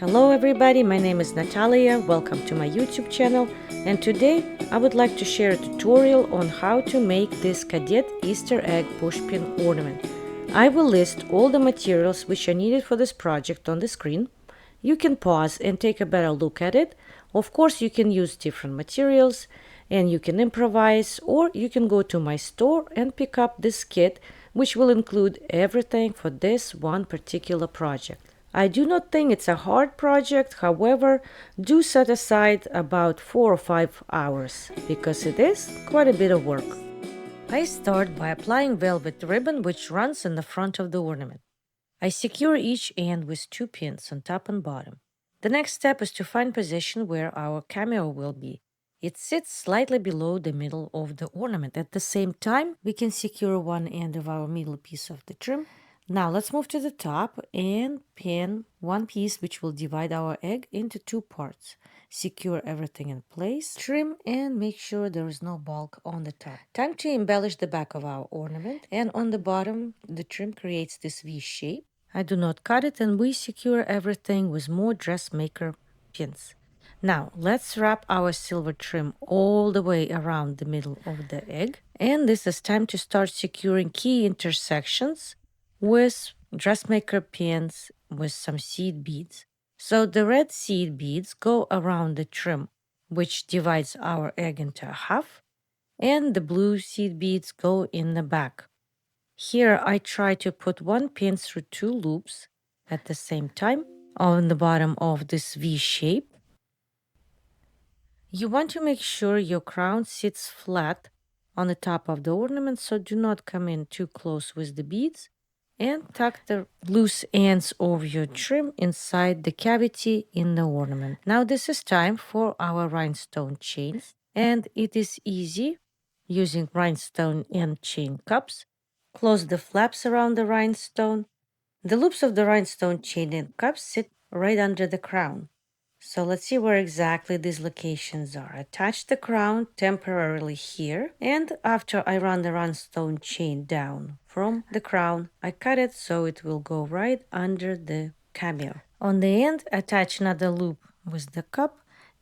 Hello everybody, my name is Natalia. Welcome to my YouTube channel, and today I would like to share a tutorial on how to make this Cadet Easter egg pushpin ornament. I will list all the materials which are needed for this project on the screen. You can pause and take a better look at it. Of course, you can use different materials and you can improvise, or you can go to my store and pick up this kit, which will include everything for this one particular project. I do not think it's a hard project, however, do set aside about 4 or 5 hours, because it is quite a bit of work. I start by applying velvet ribbon which runs in the front of the ornament. I secure each end with 2 pins on top and bottom. The next step is to find position where our cameo will be. It sits slightly below the middle of the ornament. At the same time, we can secure one end of our middle piece of the trim. Now let's move to the top and pin one piece which will divide our egg into 2 parts. Secure everything in place, trim, and make sure there is no bulk on the top. Time to embellish the back of our ornament, and on the bottom the trim creates this V shape. I do not cut it, and we secure everything with more dressmaker pins. Now let's wrap our silver trim all the way around the middle of the egg, and this is time to start securing key intersections with dressmaker pins with some seed beads. So the red seed beads go around the trim, which divides our egg into half, and the blue seed beads go in the back. Here I try to put one pin through 2 loops at the same time on the bottom of this V shape. You want to make sure your crown sits flat on the top of the ornament, so do not come in too close with the beads, and tuck the loose ends of your trim inside the cavity in the ornament. Now this is time for our rhinestone chains, and it is easy using rhinestone and chain cups. Close the flaps around the rhinestone. The loops of the rhinestone chain and cups sit right under the crown. So let's see where exactly these locations are. Attach the crown temporarily here, and after I run the rhinestone chain down from the crown, I cut it so it will go right under the cameo. On the end, attach another loop with the cup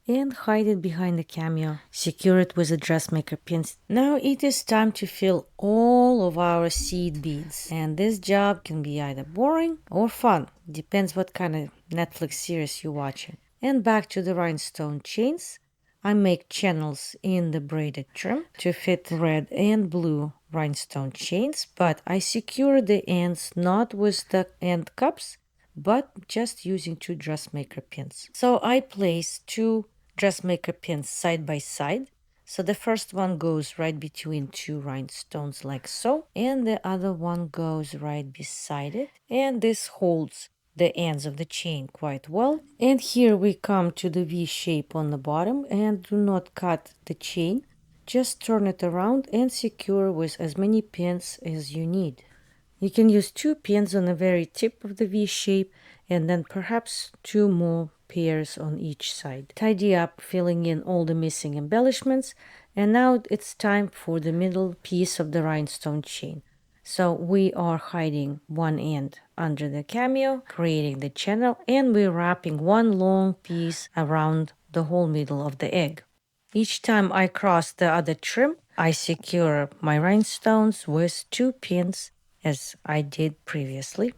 and hide it behind the cameo. Secure it with a dressmaker pins. Now it is time to fill all of our seed beads, and this job can be either boring or fun, depends what kind of Netflix series you're watching. And back to the rhinestone chains, I make channels in the braided trim to fit red and blue rhinestone chains, but I secure the ends not with the end cups, but just using 2 dressmaker pins. So I place 2 dressmaker pins side by side. So the first one goes right between 2 rhinestones like so, and the other one goes right beside it, and this holds the ends of the chain quite well. And here we come to the V shape on the bottom, and do not cut the chain, just turn it around and secure with as many pins as you need. You can use 2 pins on the very tip of the V shape, and then perhaps 2 more pairs on each side. Tidy up, filling in all the missing embellishments, and now it's time for the middle piece of the rhinestone chain. So we are hiding one end under the cameo, creating the channel, and we're wrapping one long piece around the whole middle of the egg. Each time I cross the other trim, I secure my rhinestones with 2 pins as I did previously.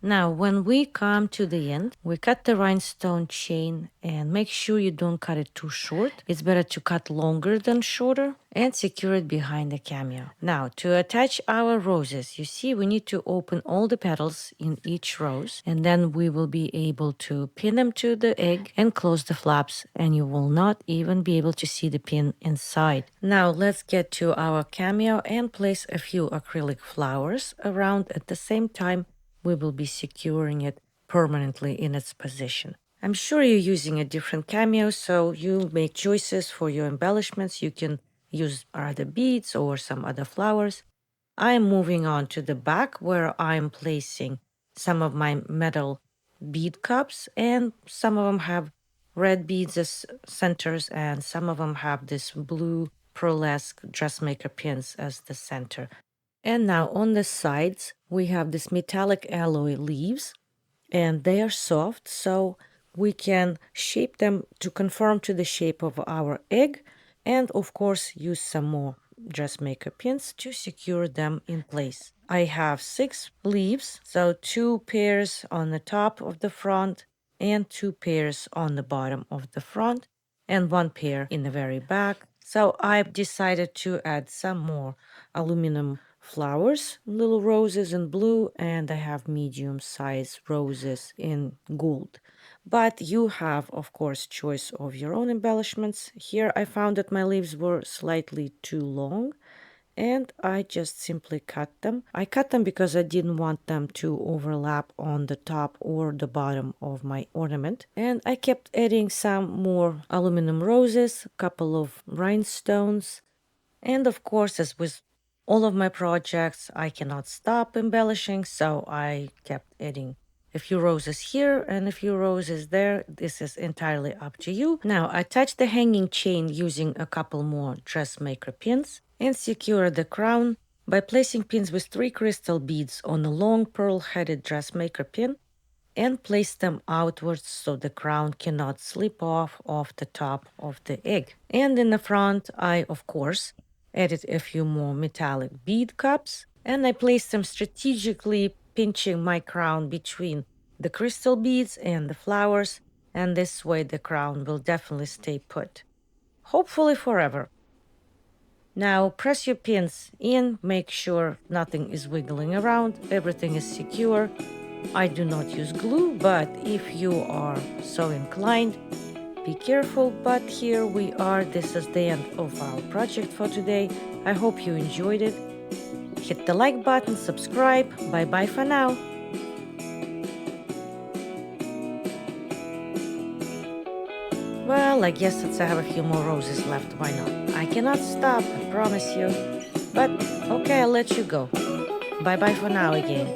Now, when we come to the end, we cut the rhinestone chain, and make sure you don't cut it too short. It's better to cut longer than shorter, and secure it behind the cameo. Now, to attach our roses, you see we need to open all the petals in each rose, and then we will be able to pin them to the egg and close the flaps, and you will not even be able to see the pin inside. Now, let's get to our cameo and place a few acrylic flowers around at the same time. We will be securing it permanently in its position. I'm sure you're using a different cameo, so you make choices for your embellishments. You can use other beads or some other flowers. I'm moving on to the back, where I'm placing some of my metal bead cups, and some of them have red beads as centers, and some of them have this blue pearlesque dressmaker pins as the center. And now on the sides, we have this metallic alloy leaves and they are soft, so we can shape them to conform to the shape of our egg, and of course use some more dressmaker pins to secure them in place. I have 6 leaves, so 2 pairs on the top of the front and 2 pairs on the bottom of the front and 1 pair in the very back. So I've decided to add some more aluminum flowers, little roses in blue, and I have medium size roses in gold. But you have, of course, choice of your own embellishments. Here I found that my leaves were slightly too long, and I just simply cut them. I cut them because I didn't want them to overlap on the top or the bottom of my ornament. And I kept adding some more aluminum roses, a couple of rhinestones, and of course, as with all of my projects, I cannot stop embellishing, so I kept adding a few roses here and a few roses there. This is entirely up to you. Now, I attached the hanging chain using a couple more dressmaker pins and secure the crown by placing pins with 3 crystal beads on a long pearl-headed dressmaker pin and place them outwards so the crown cannot slip off the top of the egg. And in the front, I, of course, added a few more metallic bead cups, and I placed them strategically, pinching my crown between the crystal beads and the flowers, and this way the crown will definitely stay put, hopefully forever. Now press your pins in, make sure nothing is wiggling around, everything is secure. I do not use glue, but if you are so inclined, be careful. But here we are. This is the end of our project for today. I hope you enjoyed it. Hit the like button, subscribe. Bye-bye for now. Well, I guess since I have a few more roses left, why not? I cannot stop, I promise you. But okay, I'll let you go. Bye-bye for now again.